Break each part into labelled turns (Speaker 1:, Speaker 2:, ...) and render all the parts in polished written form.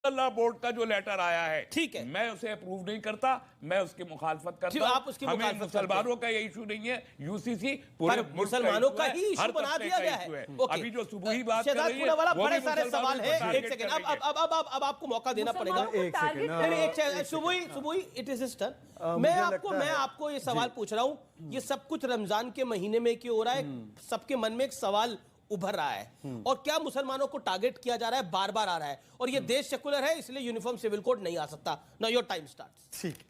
Speaker 1: अल्लाह board का जो letter आया है,
Speaker 2: ठीक है,
Speaker 1: मैं उसे अप्रूव नहीं करता, मैं उसकी मुखालफत करता हूं।
Speaker 2: आप उसकी मुखालफत
Speaker 1: मुसलमानों का ये इशू नहीं है, यूसीसी
Speaker 2: पूरे मुसलमानों का ही इशू बना दिया गया है।
Speaker 1: अभी जो सुबह ही बात कर रही है,
Speaker 2: बड़े सारे सवाल है। एक सेकंड, अब आपको मौका देना पड़ेगा। एक सेकंड, सुबह इट इज टर्न। मैं आपको ये सवाल पूछ रहा हूं, ये सब कुछ रमजान के महीने में क्यों हो रहा है? सबके मन में एक सवाल उभर रहा है, और क्या मुसलमानों को टारगेट किया जा रहा है, बार बार आ रहा है, और ये देश सेकुलर है इसलिए यूनिफॉर्म सिविल कोड नहीं आ सकता। Now your time starts.
Speaker 3: ठीक,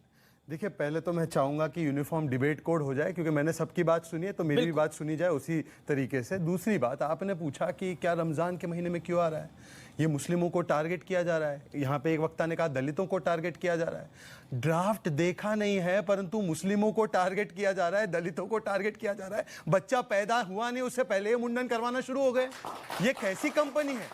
Speaker 3: देखिए पहले तो मैं चाहूंगा कि यूनिफॉर्म डिबेट कोड हो जाए, क्योंकि मैंने सबकी बात सुनी है, तो मेरी भी बात सुनी जाए उसी तरीके से। दूसरी बात, आपने पूछा कि क्या रमजान के महीने में क्यों आ रहा है, ये मुस्लिमों को टारगेट किया जा रहा है। यहाँ पे एक वक्ता ने कहा दलितों को टारगेट किया जा रहा है। ड्राफ्ट देखा नहीं है, परंतु मुस्लिमों को टारगेट किया जा रहा है, दलितों को टारगेट किया जा रहा है। बच्चा पैदा हुआ नहीं उससे पहले मुंडन करवाना शुरू हो गए। ये कैसी कंपनी है?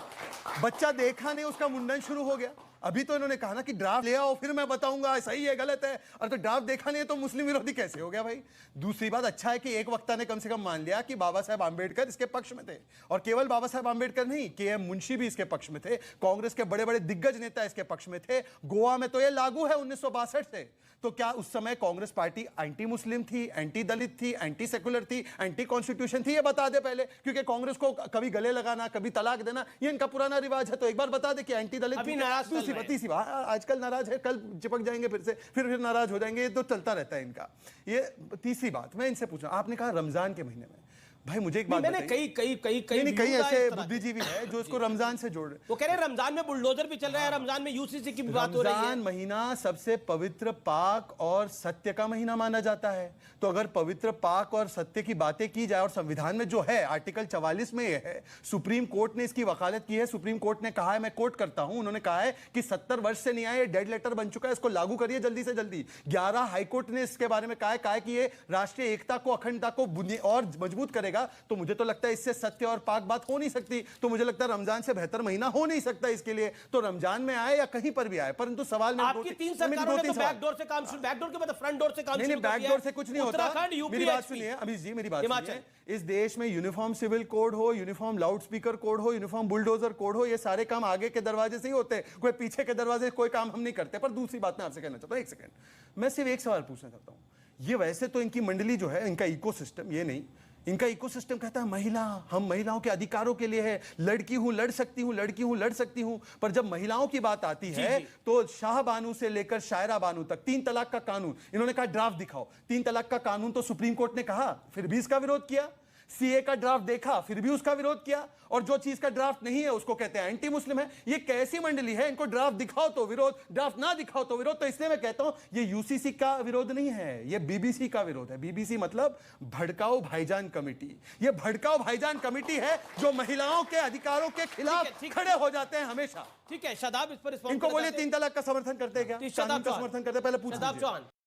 Speaker 3: बच्चा देखा नहीं उसका मुंडन शुरू हो गया। अभी तो इन्होंने कहा ना कि ड्राफ्ट ले आओ फिर मैं बताऊंगा सही है गलत है, और तो ड्राफ्ट देखा नहीं है तो मुस्लिम विरोधी कैसे हो गया भाई? दूसरी बात, अच्छा है कि एक वक्ता ने कम से कम मान लिया कि बाबा साहेब आंबेडकर इसके पक्ष में थे, और केवल बाबा साहेब आंबेडकर नहीं, के.एम. मुंशी भी इसके पक्ष में थे, कांग्रेस के बड़े बड़े दिग्गज नेता इसके पक्ष में थे। गोवा में तो ये लागू है 1962 से। तो क्या उस समय कांग्रेस पार्टी एंटी मुस्लिम थी, एंटी दलित थी, एंटी सेकुलर थी, एंटी कॉन्स्टिट्यूशन थी? ये बता दे पहले, क्योंकि कांग्रेस को कभी गले लगाना, कभी तलाक देना, ये इनका पुराना रिवाज है। तो एक बार बता दे कि एंटी दलित थी। तीसरी बात, आजकल नाराज है, कल चिपक जाएंगे फिर से, फिर नाराज हो जाएंगे, ये तो चलता रहता है इनका। ये तीसरी बात मैं इनसे पूछूं, आपने कहा रमजान के महीने में, भाई मुझे एक बात
Speaker 2: मैंने कई
Speaker 3: ऐसे बुद्धिजीवी है जो इसको रमजान से जोड़ रहे।
Speaker 2: वो कह रहे हैं रमजान में बुलडोजर भी चल रहा है, रमजान में यूसीसी की भी बात हो रही है।
Speaker 3: रमजान महीना सबसे पवित्र, पाक और सत्य का महीना माना जाता है। तो अगर पवित्र, पाक और सत्य की बातें की जाए, और संविधान में जो है आर्टिकल 44 में ये है, सुप्रीम कोर्ट ने इसकी वकालत की है। सुप्रीम कोर्ट ने कहा है, मैं कोट करता हूं, उन्होंने कहा है कि 70 वर्ष से नहीं आए, डेड लेटर बन चुका है, इसको लागू करिए जल्दी से जल्दी। 11 हाईकोर्ट ने इसके बारे में कहा है कि ये राष्ट्रीय एकता को, अखंडता को और मजबूत करेगा। तो मुझे तो लगता है इससे सत्य और पाक बात हो नहीं सकती। तो मुझे लगता है रमजान से बेहतर महीना हो नहीं सकता इसके लिए। तो रमजान में आए या कहीं पर भी आए, परंतु सवाल में
Speaker 2: आपकी 3 सरकारों ने तो बैकडोर से काम शुरू, बैकडोर के मतलब फ्रंट डोर से काम शुरू किया।
Speaker 3: बैकडोर से कुछ नहीं होता। मेरी बात सुनिए अभी जी, मेरी बात सुनिए। इस देश में यूनिफॉर्म सिविल कोड हो, यूनिफॉर्म लाउड स्पीकर कोड हो, यूनिफॉर्म बुलडोजर कोड हो, ये सारे काम आगे के दरवाजे से ही होते हैं, कोई पीछे के दरवाजे कोई काम हम नहीं करते। पर दूसरी बात मैं आपसे कहना चाहता हूं, एक सेकंड, मैं सिर्फ एक सवाल पूछना चाहता हूं। ये वैसे तो इनकी मंडली जो है, इनका इकोसिस्टम, ये नहीं, इनका इकोसिस्टम कहता है महिला, हम महिलाओं के अधिकारों के लिए है, लड़की हूं लड़ सकती हूं, लड़की हूं लड़ सकती हूं। पर जब महिलाओं की बात आती है तो शाह बानू से लेकर शायरा बानू तक 3 तलाक का कानून, इन्होंने कहा ड्राफ्ट दिखाओ। 3 तलाक का कानून तो सुप्रीम कोर्ट ने कहा, फिर भी इसका विरोध किया। सीए का ड्राफ्ट देखा, फिर भी उसका विरोध किया। और जो चीज का ड्राफ्ट नहीं है उसको कहते हैं एंटी मुस्लिम है। ये कैसी मंडली है? इनको ड्राफ्ट दिखाओ तो विरोध, ड्राफ्ट ना दिखाओ तो विरोध। तो इसलिए मैं कहता हूं ये यूसीसी का विरोध नहीं है, ये बीबीसी का विरोध है। बीबीसी मतलब भड़काओ भाईजान कमेटी। ये भड़काओ भाईजान कमेटी है जो महिलाओं के अधिकारों के खिलाफ खड़े हो जाते हैं हमेशा।
Speaker 2: ठीक है शादाब, इस पर
Speaker 3: इनको बोलिए 3 तलाक का समर्थन करते हैं क्या?
Speaker 2: शादाब का
Speaker 3: समर्थन करते, पहले पूछ लीजिए।